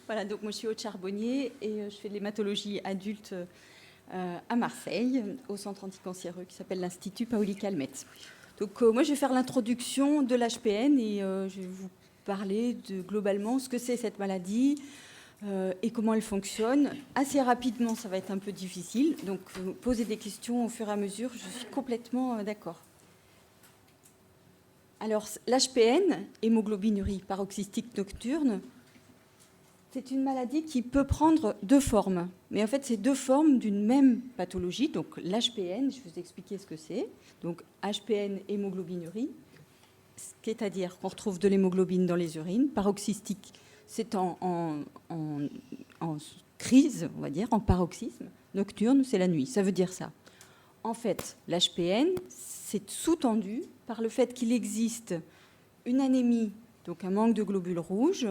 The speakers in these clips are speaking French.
Voilà, donc moi je suis Aude Charbonnier et je fais de l'hématologie adulte à Marseille, au centre anticancéreux qui s'appelle l'Institut Paoli Calmette. Donc moi je vais faire l'introduction de l'HPN et je vais vous parler de globalement ce que c'est cette maladie et comment elle fonctionne. Assez rapidement, ça va être un peu difficile, donc posez des questions au fur et à mesure, je suis complètement d'accord. Alors l'HPN, hémoglobinurie paroxystique nocturne, c'est une maladie qui peut prendre deux formes. Mais en fait, c'est deux formes d'une même pathologie. Donc l'HPN, je vais vous expliquer ce que c'est. Donc HPN, hémoglobinurie, c'est-à-dire qu'on retrouve de l'hémoglobine dans les urines. Paroxystique, c'est en crise, on va dire, en paroxysme. Nocturne, c'est la nuit. Ça veut dire ça. En fait, l'HPN, c'est sous-tendu par le fait qu'il existe une anémie, donc un manque de globules rouges,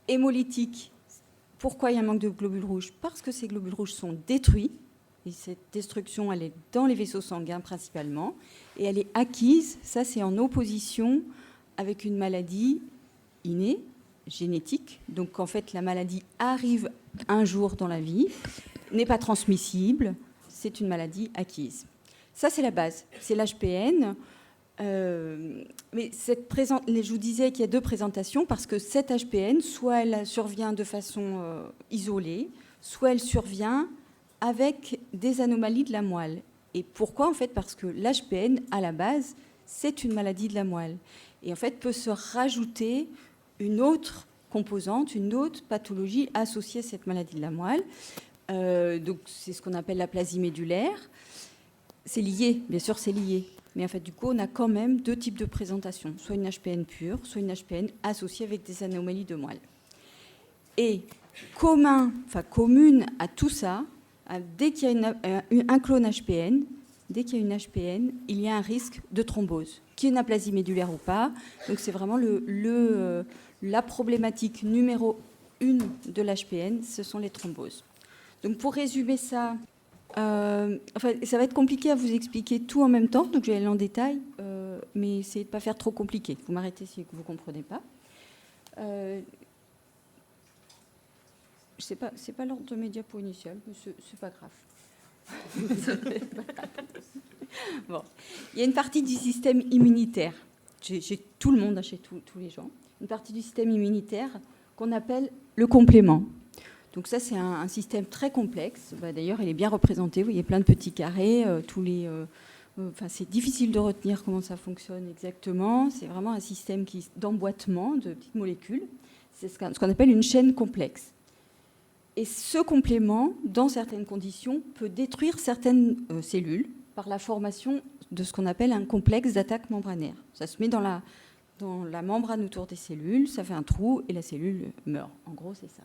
hémolytique. Pourquoi il y a un manque de globules rouges ? Parce que ces globules rouges sont détruits. Et cette destruction, elle est dans les vaisseaux sanguins principalement. Et elle est acquise. Ça, c'est en opposition avec une maladie innée, génétique. Donc, en fait, la maladie arrive un jour dans la vie, n'est pas transmissible. C'est une maladie acquise. Ça, c'est la base. C'est l'HPN. Mais je vous disais qu'il y a deux présentations parce que cette HPN, soit elle survient de façon isolée, soit elle survient avec des anomalies de la moelle. Et pourquoi ? En fait, parce que l'HPN, à la base, c'est une maladie de la moelle. Et en fait, peut se rajouter une autre composante, une autre pathologie associée à cette maladie de la moelle. Donc, c'est ce qu'on appelle l'aplasie médulaire. C'est lié, bien sûr, c'est lié. Mais en fait, du coup, on a quand même deux types de présentation, soit une HPN pure, soit une HPN associée avec des anomalies de moelle. Et commune à tout ça, dès qu'il y a un clone HPN, dès qu'il y a une HPN, il y a un risque de thrombose, qu'il y ait une aplasie médulaire ou pas. Donc c'est vraiment la problématique numéro 1 de l'HPN, ce sont les thromboses. Donc pour résumer ça, ça va être compliqué à vous expliquer tout en même temps, donc je vais aller en détail, mais essayez de ne pas faire trop compliqué. Vous m'arrêtez si vous ne comprenez pas. C'est pas l'ordre de mes diapos initiales, mais c'est pas grave. Bon. Il y a une partie du système immunitaire, chez tout le monde, chez tous les gens, une partie du système immunitaire qu'on appelle le complément. Donc ça, c'est un système très complexe. D'ailleurs, il est bien représenté. Vous voyez plein de petits carrés. C'est difficile de retenir comment ça fonctionne exactement. C'est vraiment un système d'emboîtement de petites molécules. C'est ce qu'on appelle une chaîne complexe. Et ce complément, dans certaines conditions, peut détruire certaines cellules par la formation de ce qu'on appelle un complexe d'attaque membranaire. Ça se met dans la membrane autour des cellules, ça fait un trou et la cellule meurt. En gros, c'est ça.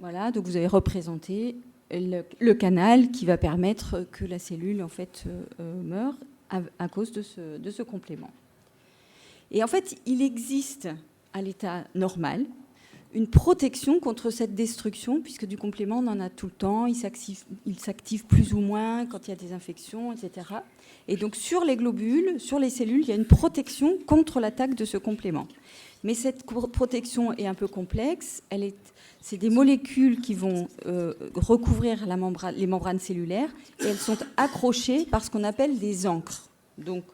Voilà, donc vous avez représenté le canal qui va permettre que la cellule en fait meure à cause de ce complément. Et en fait, il existe à l'état normal une protection contre cette destruction, puisque du complément, on en a tout le temps, il s'active plus ou moins quand il y a des infections, etc. Et donc sur les globules, sur les cellules, il y a une protection contre l'attaque de ce complément. Mais cette protection est un peu complexe. C'est des molécules qui vont recouvrir les membranes cellulaires et elles sont accrochées par ce qu'on appelle des encres. Donc,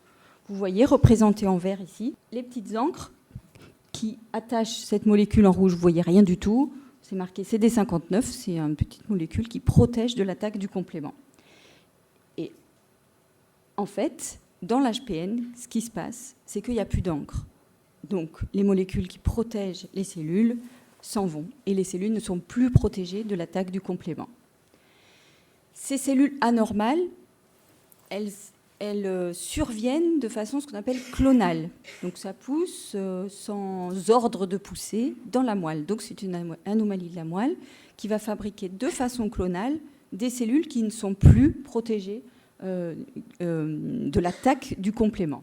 vous voyez représenté en vert ici, les petites encres qui attachent cette molécule en rouge. Vous voyez rien du tout. C'est marqué CD59. C'est une petite molécule qui protège de l'attaque du complément. Et en fait, dans l'HPN, ce qui se passe, c'est qu'il n'y a plus d'encre. Donc, les molécules qui protègent les cellules s'en vont et les cellules ne sont plus protégées de l'attaque du complément. Ces cellules anormales, elles surviennent de façon ce qu'on appelle clonale. Donc, ça pousse sans ordre de pousser dans la moelle. Donc, c'est une anomalie de la moelle qui va fabriquer de façon clonale des cellules qui ne sont plus protégées de l'attaque du complément.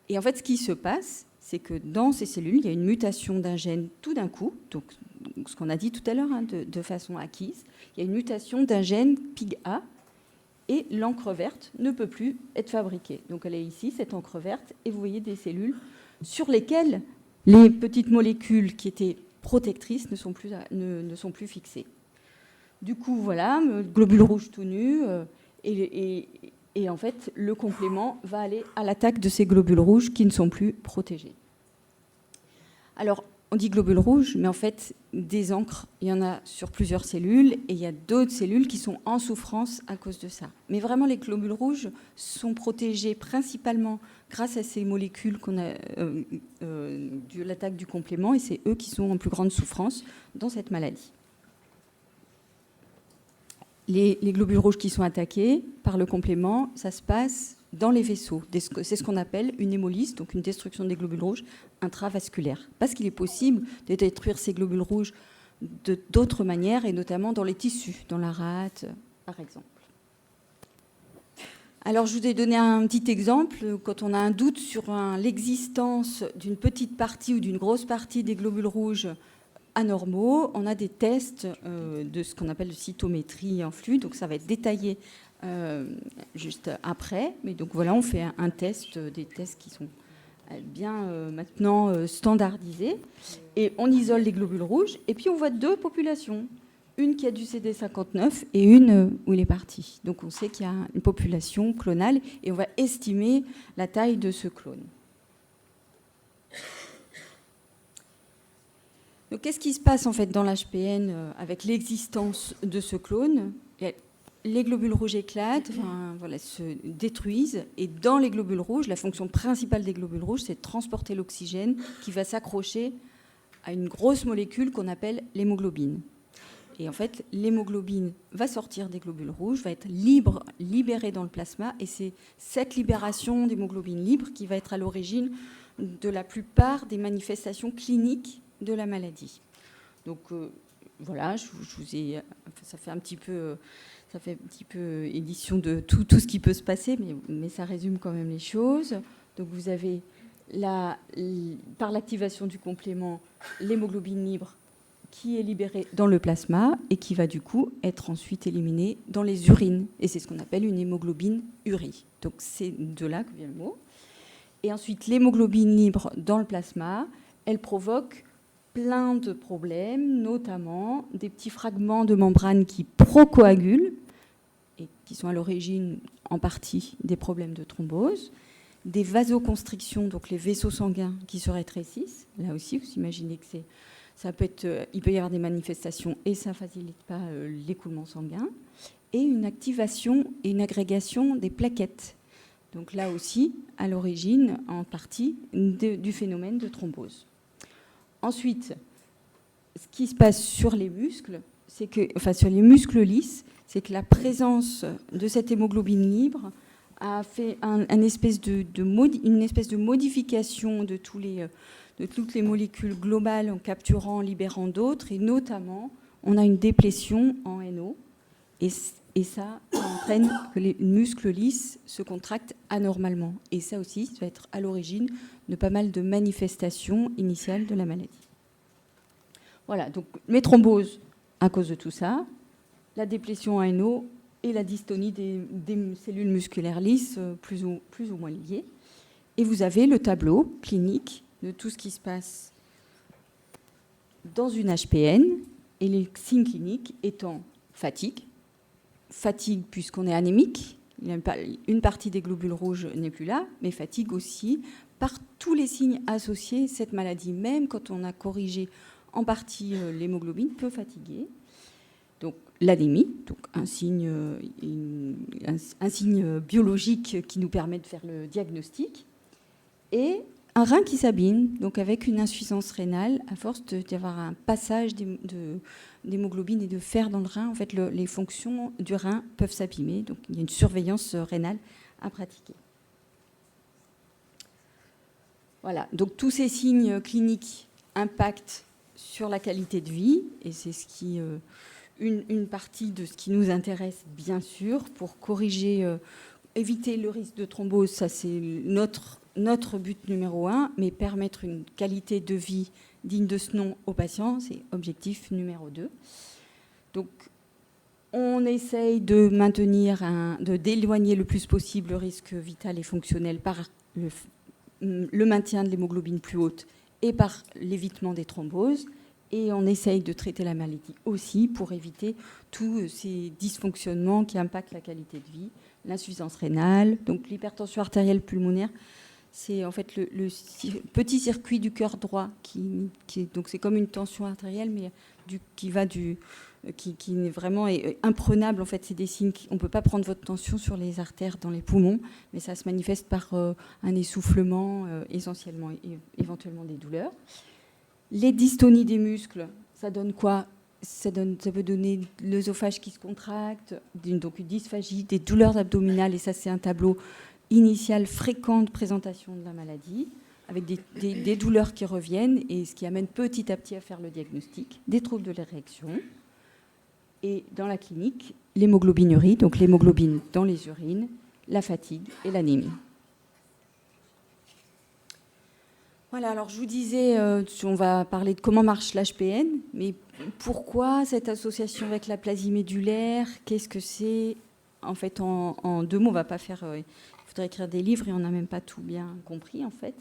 Et en fait, ce qui se passe, c'est que dans ces cellules, il y a une mutation d'un gène tout d'un coup, donc ce qu'on a dit tout à l'heure, de façon acquise. Il y a une mutation d'un gène PIGA et l'encre verte ne peut plus être fabriquée. Donc elle est ici, cette encre verte, et vous voyez des cellules sur lesquelles Les petites molécules qui étaient protectrices ne sont plus fixées. Du coup, voilà, globule rouge tout nu, et en fait, le complément va aller à l'attaque de ces globules rouges qui ne sont plus protégés. Alors, on dit globules rouges, mais en fait, des encres, il y en a sur plusieurs cellules, et il y a d'autres cellules qui sont en souffrance à cause de ça. Mais vraiment, les globules rouges sont protégés principalement grâce à ces molécules de l'attaque du complément, et c'est eux qui sont en plus grande souffrance dans cette maladie. Les globules rouges qui sont attaqués par le complément, ça se passe dans les vaisseaux. C'est ce qu'on appelle une hémolyse, donc une destruction des globules rouges intravasculaire. Parce qu'il est possible de détruire ces globules rouges d'autres manières, et notamment dans les tissus, dans la rate, par exemple. Alors, je vous ai donné un petit exemple. Quand on a un doute sur l'existence d'une petite partie ou d'une grosse partie des globules rouges anormaux, on a des tests de ce qu'on appelle de cytométrie en flux. Donc, ça va être détaillé juste après. Mais donc, voilà, on fait un test, des tests qui sont bien maintenant standardisés. Et on isole les globules rouges. Et puis, on voit deux populations. Une qui a du CD59 et une où il est parti. Donc on sait qu'il y a une population clonale et on va estimer la taille de ce clone. Donc qu'est-ce qui se passe en fait dans l'HPN avec l'existence de ce clone ? Les globules rouges éclatent, se détruisent, et dans les globules rouges, la fonction principale des globules rouges, c'est de transporter l'oxygène qui va s'accrocher à une grosse molécule qu'on appelle l'hémoglobine. Et en fait, l'hémoglobine va sortir des globules rouges, va être libérée dans le plasma, et c'est cette libération d'hémoglobine libre qui va être à l'origine de la plupart des manifestations cliniques de la maladie. Donc voilà, je vous ai, ça fait un petit peu édition de tout ce qui peut se passer, mais ça résume quand même les choses. Donc vous avez par l'activation du complément l'hémoglobine libre qui est libérée dans le plasma et qui va du coup être ensuite éliminée dans les urines. Et c'est ce qu'on appelle une hémoglobine urie. Donc c'est de là que vient le mot. Et ensuite, l'hémoglobine libre dans le plasma, elle provoque plein de problèmes, notamment des petits fragments de membrane qui procoagulent et qui sont à l'origine en partie des problèmes de thrombose, des vasoconstrictions, donc les vaisseaux sanguins qui se rétrécissent. Là aussi, vous imaginez que il peut y avoir des manifestations et ça ne facilite pas l'écoulement sanguin. Et une activation et une agrégation des plaquettes. Donc là aussi, à l'origine, en partie, du phénomène de thrombose. Ensuite, ce qui se passe sur les muscles, sur les muscles lisses, c'est que la présence de cette hémoglobine libre a fait une espèce de modification de toutes les molécules globales en capturant, en libérant d'autres, et notamment, on a une déplétion en NO, et ça entraîne que les muscles lisses se contractent anormalement. Et ça aussi, ça va être à l'origine de pas mal de manifestations initiales de la maladie. Voilà, donc les thromboses à cause de tout ça, la déplétion en NO et la dystonie des cellules musculaires lisses plus ou moins liées. Et vous avez le tableau clinique de tout ce qui se passe dans une HPN, et les signes cliniques étant fatigue puisqu'on est anémique, une partie des globules rouges n'est plus là, mais fatigue aussi par tous les signes associés. Cette maladie, même quand on a corrigé en partie l'hémoglobine, peut fatiguer. Donc l'anémie, donc un signe biologique qui nous permet de faire le diagnostic, et un rein qui s'abîme, donc avec une insuffisance rénale, à force d'avoir un passage d'hémoglobine et de fer dans le rein, en fait, les fonctions du rein peuvent s'abîmer. Donc, il y a une surveillance rénale à pratiquer. Voilà. Donc, tous ces signes cliniques impactent sur la qualité de vie, et c'est une partie de ce qui nous intéresse, bien sûr, pour corriger, éviter le risque de thrombose. Ça, c'est notre but numéro 1, mais permettre une qualité de vie digne de ce nom aux patients, c'est objectif numéro 2. Donc, on essaye de d'éloigner le plus possible le risque vital et fonctionnel par le maintien de l'hémoglobine plus haute et par l'évitement des thromboses. Et on essaye de traiter la maladie aussi pour éviter tous ces dysfonctionnements qui impactent la qualité de vie, l'insuffisance rénale, donc l'hypertension artérielle pulmonaire. C'est en fait le petit circuit du cœur droit donc c'est comme une tension artérielle, mais qui est vraiment imprenable. En fait, c'est des signes. On ne peut pas prendre votre tension sur les artères dans les poumons, mais ça se manifeste par un essoufflement, essentiellement, éventuellement des douleurs. Les dystonies des muscles, ça donne quoi ? Ça peut donner l'œsophage qui se contracte, donc une dysphagie, des douleurs abdominales, et ça c'est un tableau initial fréquent de présentation de la maladie, avec des douleurs qui reviennent, et ce qui amène petit à petit à faire le diagnostic, des troubles de l'érection, et dans la clinique, l'hémoglobinurie, donc l'hémoglobine dans les urines, la fatigue et l'anémie. Voilà, alors je vous disais, on va parler de comment marche l'HPN, mais pourquoi cette association avec l'aplasie médulaire ? Qu'est-ce que c'est ? En fait, en 2 mots, on va pas faire... il faudrait écrire des livres et on n'a même pas tout bien compris, en fait.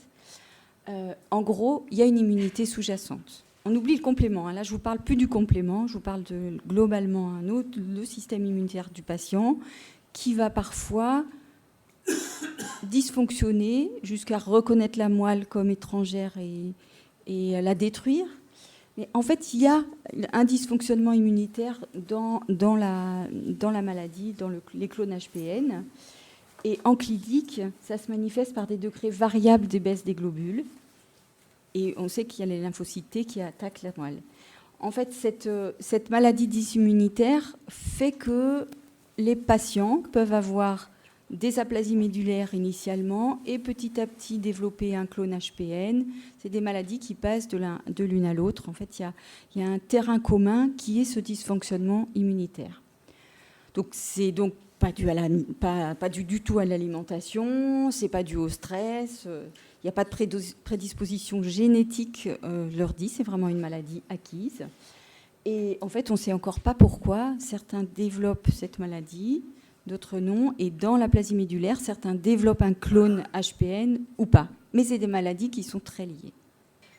En gros, il y a une immunité sous-jacente. On oublie le complément. Hein. Là, je ne vous parle plus du complément, je vous parle globalement le système immunitaire du patient qui va parfois dysfonctionner jusqu'à reconnaître la moelle comme étrangère et la détruire. Mais en fait, il y a un dysfonctionnement immunitaire dans la maladie, dans les clones HPN. Et en clinique, ça se manifeste par des degrés variables des baisses des globules. Et on sait qu'il y a les lymphocytes T qui attaquent la moelle. En fait, cette maladie dysimmunitaire fait que les patients peuvent avoir des aplasies médulaires initialement et petit à petit développer un clone HPN. C'est des maladies qui passent de l'une à l'autre. En fait, il y a un terrain commun qui est ce dysfonctionnement immunitaire. Donc, c'est donc pas dû du tout à l'alimentation, c'est pas dû au stress, il n'y a pas de prédisposition génétique, je leur dis, c'est vraiment une maladie acquise. Et en fait, on ne sait encore pas pourquoi certains développent cette maladie, d'autres non. Et dans l'aplasie médulaire, certains développent un clone HPN ou pas. Mais c'est des maladies qui sont très liées.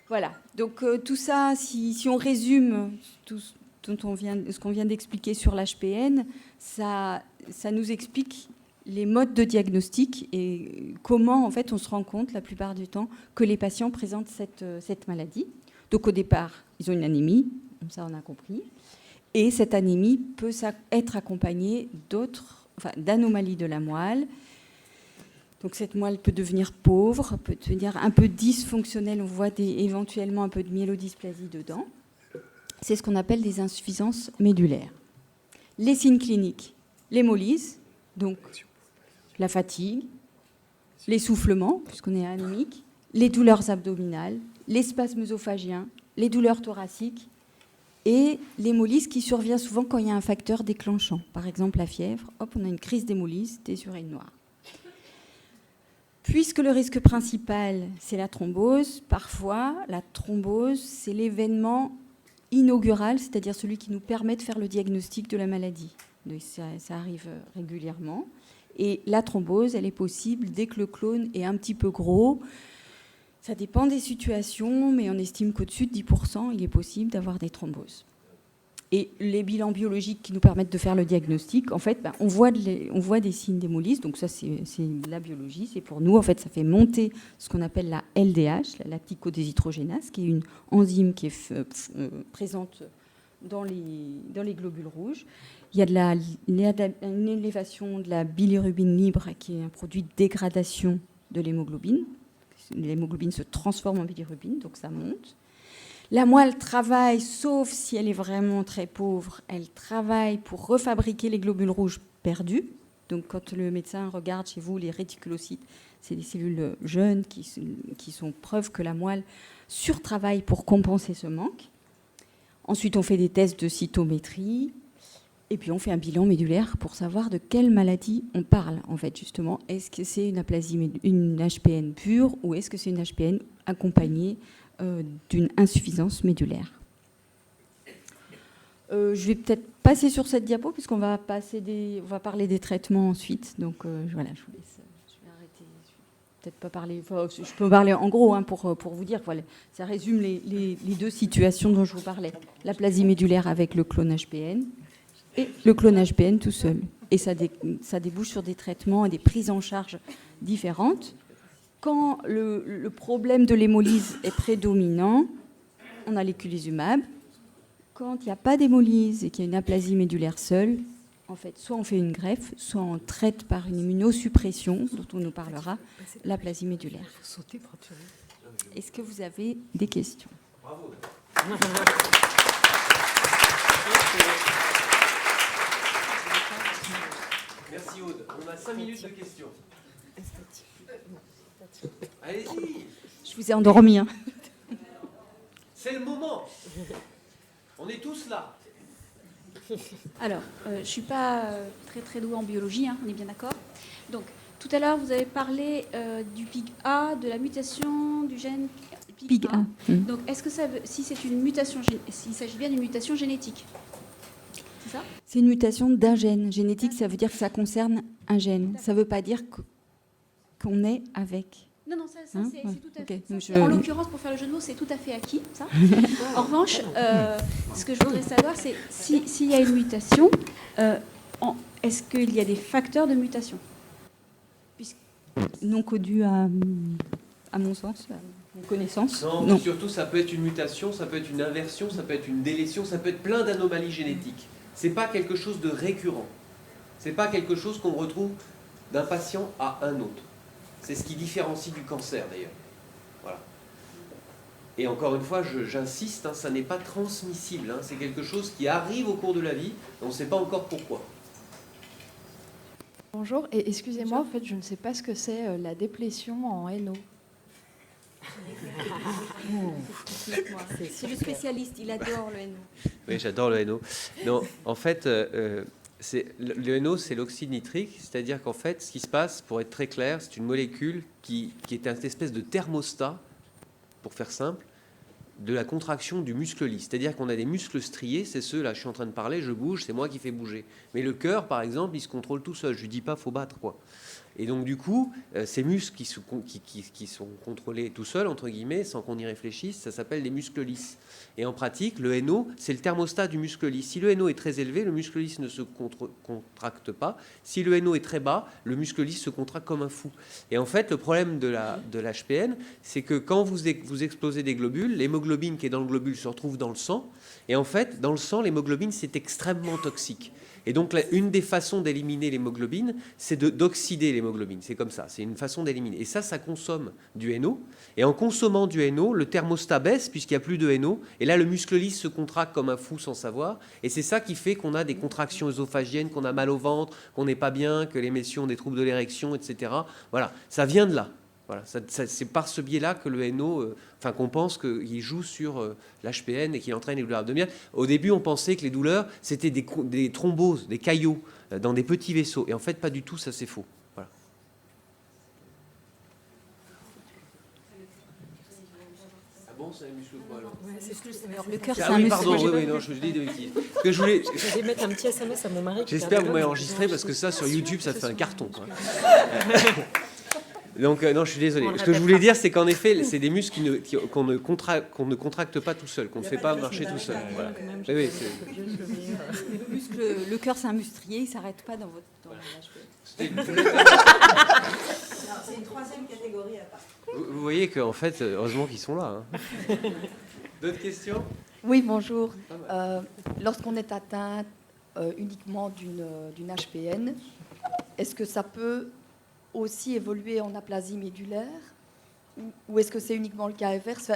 Voilà. Donc tout ça, si on résume tout ce qu'on vient d'expliquer sur l'HPN, ça nous explique les modes de diagnostic et comment, en fait, on se rend compte la plupart du temps que les patients présentent cette maladie. Donc au départ, ils ont une anémie, ça on a compris. Et cette anémie peut être accompagnée d'anomalies de la moelle. Donc cette moelle peut devenir pauvre, peut devenir un peu dysfonctionnelle. On voit éventuellement un peu de myélodysplasie dedans. C'est ce qu'on appelle des insuffisances médulaires. Les signes cliniques, l'hémolyse, donc la fatigue, l'essoufflement, puisqu'on est anémique, les douleurs abdominales, les spasmes œsophagiens, les douleurs thoraciques et l'hémolyse qui survient souvent quand il y a un facteur déclenchant. Par exemple, la fièvre, hop, on a une crise d'hémolyse, des urines noires. Puisque le risque principal, c'est la thrombose, parfois, la thrombose, c'est l'événement inaugural, c'est-à-dire celui qui nous permet de faire le diagnostic de la maladie. Donc, ça arrive régulièrement. Et la thrombose, elle est possible dès que le clone est un petit peu gros. Ça dépend des situations, mais on estime qu'au-dessus de 10%, il est possible d'avoir des thromboses. Et les bilans biologiques qui nous permettent de faire le diagnostic, en fait, on voit des signes d'hémolyse. Donc ça, c'est la biologie. C'est pour nous, en fait, ça fait monter ce qu'on appelle la LDH, la lacticodéshydrogénase, qui est une enzyme qui est présente dans les globules rouges. Il y a une élévation de la bilirubine libre, qui est un produit de dégradation de l'hémoglobine. L'hémoglobine se transforme en bilirubine, donc ça monte. La moelle travaille, sauf si elle est vraiment très pauvre, elle travaille pour refabriquer les globules rouges perdus. Donc quand le médecin regarde chez vous les réticulocytes, c'est des cellules jeunes qui sont preuve que la moelle surtravaille pour compenser ce manque. Ensuite, on fait des tests de cytométrie et puis on fait un bilan médulaire pour savoir de quelle maladie on parle, en fait, justement. Est-ce que c'est une HPN pure ou est-ce que c'est une HPN accompagnée d'une insuffisance médulaire. Je vais peut-être passer sur cette diapo puisqu'on va parler des traitements ensuite. Donc voilà, je vais arrêter. peut-être pas parler, enfin, je peux parler en gros pour vous dire, voilà, ça résume les deux situations dont je vous parlais. L'aplasie médulaire avec le clone HPN et le clone HPN tout seul. Et ça débouche sur des traitements et des prises en charge différentes. Quand le problème de l'hémolyse est prédominant, on a l'éculizumab. Quand il n'y a pas d'hémolyse et qu'il y a une aplasie médulaire seule, en fait, soit on fait une greffe, soit on traite par une immunosuppression, dont on nous parlera, l'aplasie médulaire. Est-ce que vous avez des questions ? Bravo. Merci Aude. On a 5 minutes de questions. Allez-y. Je vous ai endormi. Hein. C'est le moment. On est tous là. Alors, je ne suis pas très douée en biologie, hein, on est bien d'accord. Donc, tout à l'heure, vous avez parlé du PIG-A, de la mutation du gène PIG-A. Donc, est-ce que ça veut, si c'est une mutation, s'il s'agit bien d'une mutation génétique, c'est ça ? C'est une mutation d'un gène. Génétique, ça veut dire que ça concerne un gène. Ça ne veut pas dire qu'on est avec. Non, ça Hein, c'est ouais. tout à Okay. fait. En l'occurrence, pour faire le jeu de mots, c'est tout à fait acquis, ça. En revanche, ce que je voudrais savoir, c'est s'il y a une mutation, est-ce qu'il y a des facteurs de mutation ? Non connus à mon sens, à mon connaissance. Non, surtout, ça peut être une mutation, ça peut être une inversion, ça peut être une délétion, ça peut être plein d'anomalies génétiques. C'est pas quelque chose de récurrent. C'est pas quelque chose qu'on retrouve d'un patient à un autre. C'est ce qui différencie du cancer, d'ailleurs. Voilà. Et encore une fois, j'insiste, hein, ça n'est pas transmissible. Hein, c'est quelque chose qui arrive au cours de la vie, et on ne sait pas encore pourquoi. Bonjour, et excusez-moi, en fait, je ne sais pas ce que c'est la déplétion en NO. C'est le spécialiste, il adore le NO. Oui, j'adore le NO. Non, en fait, le NO, c'est l'oxyde nitrique, c'est-à-dire qu'en fait, ce qui se passe, pour être très clair, c'est une molécule qui est une espèce de thermostat, pour faire simple, de la contraction du muscle lisse. C'est-à-dire qu'on a des muscles striés, c'est ceux, là, je suis en train de parler, je bouge, c'est moi qui fais bouger. Mais le cœur, par exemple, il se contrôle tout seul. Je lui dis pas, faut battre, quoi. Et donc, du coup, ces muscles qui sont contrôlés tout seuls, entre guillemets, sans qu'on y réfléchisse, ça s'appelle des muscles lisses. Et en pratique, le NO, c'est le thermostat du muscle lisse. Si le NO est très élevé, le muscle lisse ne se contracte pas. Si le NO est très bas, le muscle lisse se contracte comme un fou. Et en fait, le problème de l'HPN, c'est que quand vous explosez des globules, l'hémoglobine qui est dans le globule se retrouve dans le sang. Et en fait, dans le sang, l'hémoglobine, c'est extrêmement toxique. Et donc, une des façons d'éliminer l'hémoglobine, c'est d'oxyder l'hémoglobine. C'est comme ça, c'est une façon d'éliminer. Et ça consomme du NO. Et en consommant du NO, le thermostat baisse puisqu'il n'y a plus de NO. Et là, le muscle lisse se contracte comme un fou sans savoir. Et c'est ça qui fait qu'on a des contractions œsophagiennes, qu'on a mal au ventre, qu'on n'est pas bien, que les messieurs ont des troubles de l'érection, etc. Voilà, ça vient de là. Voilà, c'est par ce biais-là que le NO, qu'on pense qu'il joue sur l'HPN et qu'il entraîne les douleurs abdominales. Au début, on pensait que les douleurs, c'était des thromboses, des caillots dans des petits vaisseaux. Et en fait, pas du tout, ça c'est faux. Voilà. Ah bon, c'est un muscle quoi alors ? Alors, le cœur, c'est Ah un oui, muscle. pardon, oui, non, je dis de bêtises. Que je voulais... Je vais mettre un petit SMS à mon mari. J'espère que vous m'avez enregistré parce que ça, sur YouTube, ça te fait un carton, quoi. Donc, non, je suis désolé. Ce que je voulais dire, c'est qu'en effet, c'est des muscles qu'on ne contracte pas tout seul, qu'on ne fait pas marcher tout seul. Voilà. Oui, Le cœur, c'est un musclier, il ne s'arrête pas dans l'HPN. c'est une troisième catégorie à part. Vous voyez qu'en fait, heureusement qu'ils sont là. Hein. D'autres questions ? Oui, bonjour. Lorsqu'on est atteint uniquement d'une HPN, est-ce que ça peut aussi évoluer en aplasie médulaire ou est-ce que c'est uniquement le cas inverse ?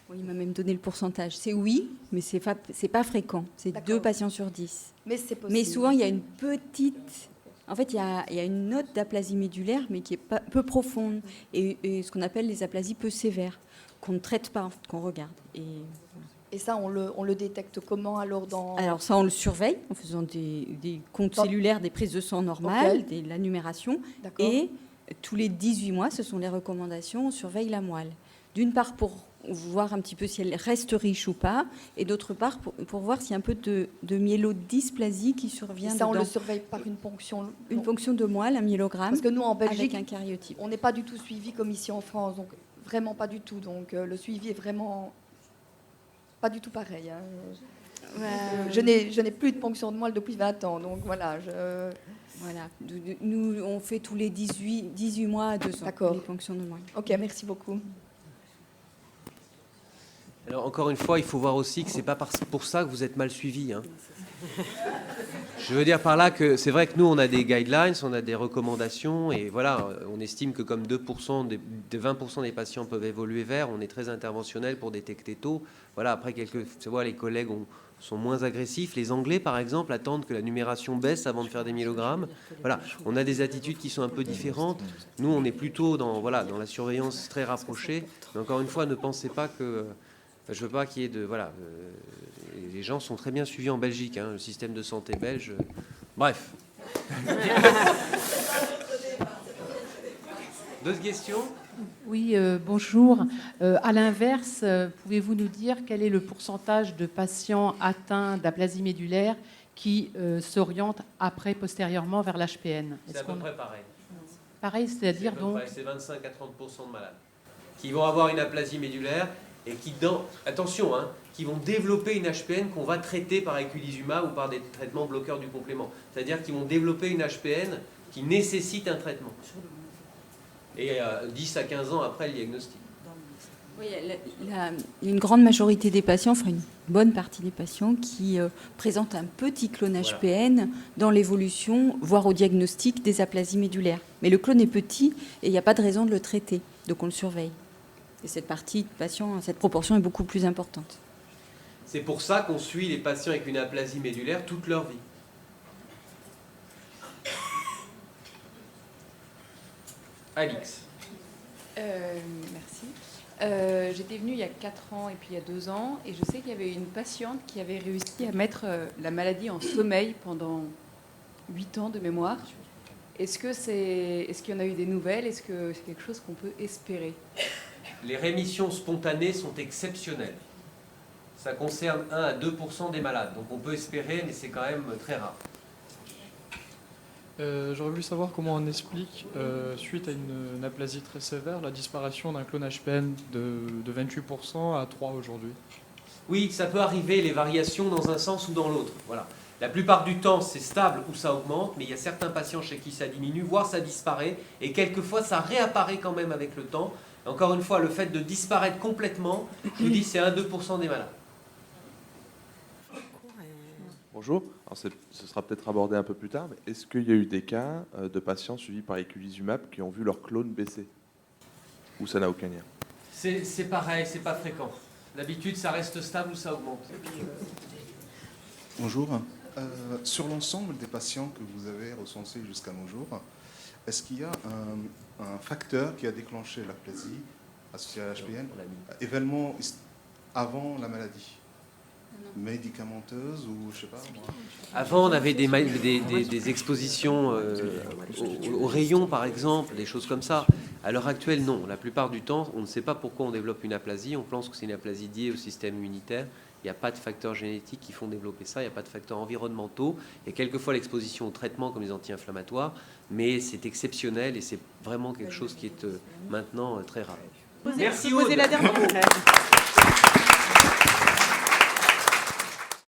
Oui, il m'a même donné le pourcentage. C'est oui, mais c'est pas fréquent. C'est 2 patients sur 10. Mais c'est possible. Mais souvent, il y a une petite... En fait, il y a une note d'aplasie médulaire, mais qui est peu profonde. Et ce qu'on appelle les aplasies peu sévères, qu'on ne traite pas, en fait, qu'on regarde. Et ça, on le détecte comment alors Alors ça, on le surveille en faisant des comptes cellulaires, des prises de sang normales, la numération. Et tous les 18 mois, ce sont les recommandations, on surveille la moelle. D'une part pour voir un petit peu si elle reste riche ou pas, et d'autre part pour voir s'il y a un peu de myélodysplasie qui survient Et ça, on dedans. le surveille par une ponction. Une ponction de moelle, un myélogramme, Parce que nous, en Belgique, avec un cariotype. on n'est pas du tout suivi comme ici en France, donc vraiment pas du tout. Donc le suivi est vraiment pas du tout pareil. Hein. Je n'ai plus de ponction de moelle depuis 20 ans, donc voilà. Voilà. Nous, on fait tous les 18 mois à 2 ans, D'accord. les ponctions de moelle. Ok, merci beaucoup. Alors encore une fois, il faut voir aussi que c'est pas pour ça que vous êtes mal suivi. Hein. Je veux dire par là que c'est vrai que nous, on a des guidelines, on a des recommandations, et voilà, on estime que comme 2% des 20% des patients peuvent évoluer vers, on est très interventionnel pour détecter tôt. Voilà, après tu vois, les collègues sont moins agressifs. Les Anglais, par exemple, attendent que la numération baisse avant de faire des myélogrammes. Voilà, on a des attitudes qui sont un peu différentes. Nous, on est plutôt dans la surveillance très rapprochée. Mais encore une fois, ne pensez pas que... je veux pas qu'il y ait de... Voilà, les gens sont très bien suivis en Belgique, hein, le système de santé belge. Bref. D'autres questions ? Oui, bonjour. À l'inverse, pouvez-vous nous dire quel est le pourcentage de patients atteints d'aplasie médulaire qui s'orientent postérieurement vers l'HPN? C'est à peu près pareil. Pareil, c'est-à-dire donc... C'est 25 à 30% de malades qui vont avoir une aplasie médulaire et qui, attention, hein, qui vont développer une HPN qu'on va traiter par eculizumab ou par des traitements bloqueurs du complément. C'est-à-dire qu'ils vont développer une HPN qui nécessite un traitement. Et 10 à 15 ans après le diagnostic. Oui, il y a une grande majorité des patients, enfin une bonne partie des patients qui présentent un petit clone HPN dans l'évolution, voire au diagnostic des aplasies médulaires. Mais le clone est petit et il n'y a pas de raison de le traiter, donc on le surveille. Et cette partie de patients, cette proportion est beaucoup plus importante. C'est pour ça qu'on suit les patients avec une aplasie médulaire toute leur vie. Alix. Merci. J'étais venue il y a 4 ans et puis il y a 2 ans, et je sais qu'il y avait une patiente qui avait réussi à mettre la maladie en sommeil pendant 8 ans de mémoire. Est-ce qu'il y en a eu des nouvelles? Est-ce que c'est quelque chose qu'on peut espérer? Les rémissions spontanées sont exceptionnelles. Ça concerne 1 à 2% des malades. Donc on peut espérer, mais c'est quand même très rare. J'aurais voulu savoir comment on explique, suite à une aplasie très sévère, la disparition d'un clone HPN de 28% à 3% aujourd'hui. Oui, ça peut arriver, les variations dans un sens ou dans l'autre. Voilà. La plupart du temps, c'est stable ou ça augmente, mais il y a certains patients chez qui ça diminue, voire ça disparaît, et quelquefois ça réapparaît quand même avec le temps. Encore une fois, le fait de disparaître complètement, je vous dis, c'est 1-2% des malades. Bonjour, alors ce sera peut-être abordé un peu plus tard, mais est-ce qu'il y a eu des cas de patients suivis par eculizumab qui ont vu leur clone baisser? Ou ça n'a aucun lien? C'est pareil, c'est pas fréquent. D'habitude, ça reste stable ou ça augmente. Bonjour. Sur l'ensemble des patients que vous avez recensés jusqu'à nos jours, est-ce qu'il y a un facteur qui a déclenché l'aplasie associée à l'HPN, événement avant la maladie? Médicamenteuse ou je sais pas moi. Avant, on avait des expositions aux rayons, par exemple, des choses comme ça. À l'heure actuelle, non. La plupart du temps, on ne sait pas pourquoi on développe une aplasie. On pense que c'est une aplasie liée au système immunitaire. Il n'y a pas de facteurs génétiques qui font développer ça. Il n'y a pas de facteurs environnementaux. Il y a quelquefois l'exposition aux traitements comme les anti-inflammatoires, mais c'est exceptionnel et c'est vraiment quelque chose qui est maintenant très rare. Merci Aude.